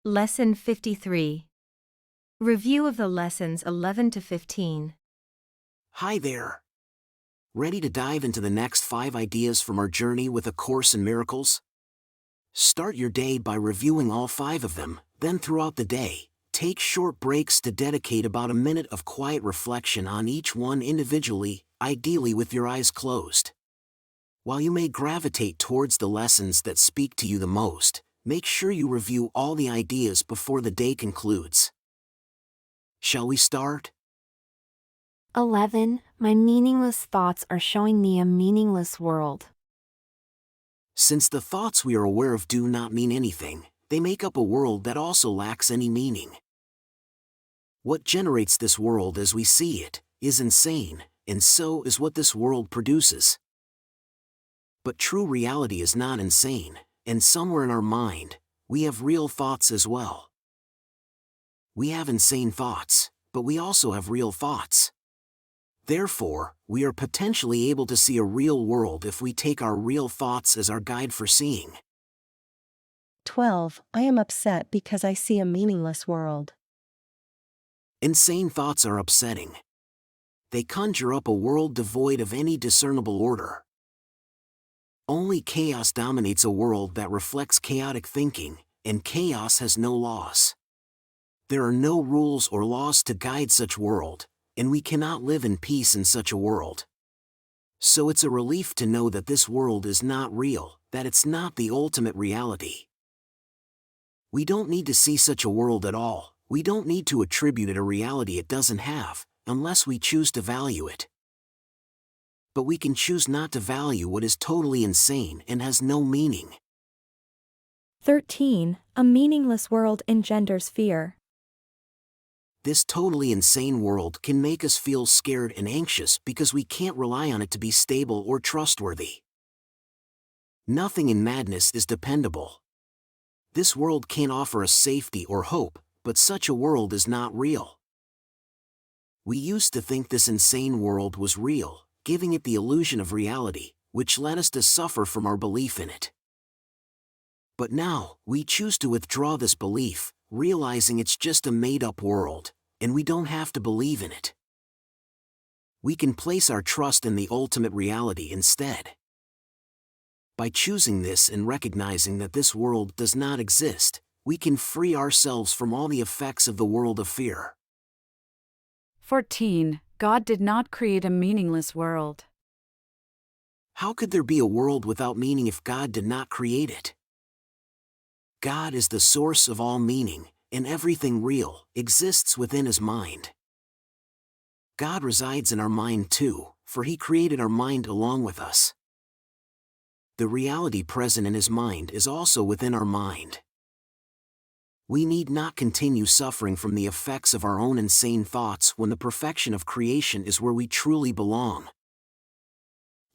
Lesson 53. Review of the lessons 11 to 15. Hi there. Ready to dive into the next 5 ideas from our journey with A Course in Miracles? Start your day by reviewing all 5 of them, then throughout the day, take short breaks to dedicate about a minute of quiet reflection on each one individually, ideally with your eyes closed. While you may gravitate towards the lessons that speak to you the most, make sure you review all the ideas before the day concludes. Shall we start? 11. My meaningless thoughts are showing me a meaningless world. Since the thoughts we are aware of do not mean anything, they make up a world that also lacks any meaning. What generates this world as we see it is insane, and so is what this world produces. But true reality is not insane, and somewhere in our mind, we have real thoughts as well. We have insane thoughts, but we also have real thoughts. Therefore, we are potentially able to see a real world if we take our real thoughts as our guide for seeing. 12. I am upset because I see a meaningless world. Insane thoughts are upsetting. They conjure up a world devoid of any discernible order. Only chaos dominates a world that reflects chaotic thinking, and chaos has no laws. There are no rules or laws to guide such world, and we cannot live in peace in such a world. So it's a relief to know that this world is not real, that it's not the ultimate reality. We don't need to see such a world at all, we don't need to attribute it a reality it doesn't have, unless we choose to value it. But we can choose not to value what is totally insane and has no meaning. 13. A meaningless world engenders fear. This totally insane world can make us feel scared and anxious because we can't rely on it to be stable or trustworthy. Nothing in madness is dependable. This world can't offer us safety or hope, but such a world is not real. We used to think this insane world was real, giving it the illusion of reality, which led us to suffer from our belief in it. But now, we choose to withdraw this belief, realizing it's just a made-up world, and we don't have to believe in it. We can place our trust in the ultimate reality instead. By choosing this and recognizing that this world does not exist, we can free ourselves from all the effects of the world of fear. 14. God did not create a meaningless world. How could there be a world without meaning if God did not create it? God is the source of all meaning, and everything real exists within His mind. God resides in our mind too, for He created our mind along with us. The reality present in His mind is also within our mind. We need not continue suffering from the effects of our own insane thoughts when the perfection of creation is where we truly belong.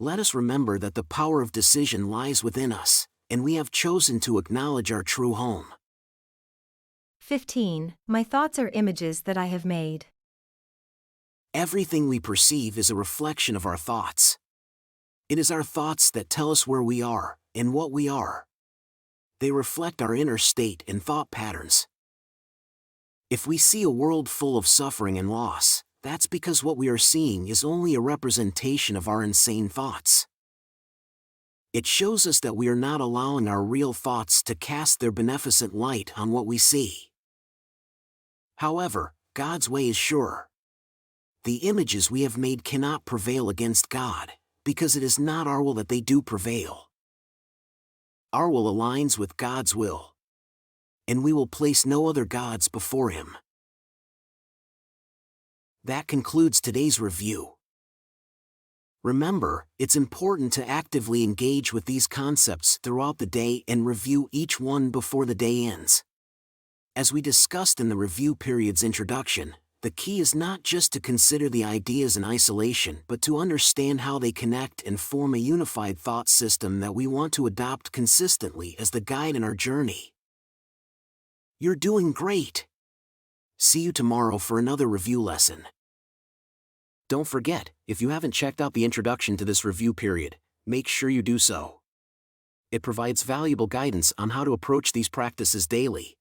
Let us remember that the power of decision lies within us, and we have chosen to acknowledge our true home. 15. My thoughts are images that I have made. Everything we perceive is a reflection of our thoughts. It is our thoughts that tell us where we are, and what we are. They reflect our inner state and thought patterns. If we see a world full of suffering and loss, that's because what we are seeing is only a representation of our insane thoughts. It shows us that we are not allowing our real thoughts to cast their beneficent light on what we see. However, God's way is sure. The images we have made cannot prevail against God, because it is not our will that they do prevail. Our will aligns with God's will, and we will place no other gods before Him. That concludes today's review. Remember, it's important to actively engage with these concepts throughout the day and review each one before the day ends. As we discussed in the review period's introduction, the key is not just to consider the ideas in isolation but to understand how they connect and form a unified thought system that we want to adopt consistently as the guide in our journey. You're doing great! See you tomorrow for another review lesson. Don't forget, if you haven't checked out the introduction to this review period, make sure you do so. It provides valuable guidance on how to approach these practices daily.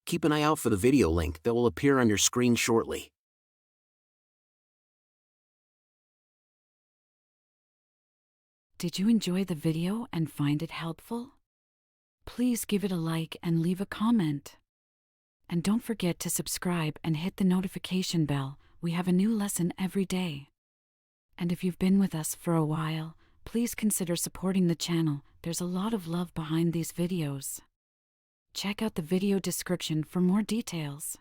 Keep an eye out for the video link that will appear on your screen shortly. Did you enjoy the video and find it helpful? Please give it a like and leave a comment. And don't forget to subscribe and hit the notification bell. We have a new lesson every day. And if you've been with us for a while, please consider supporting the channel. There's a lot of love behind these videos. Check out the video description for more details.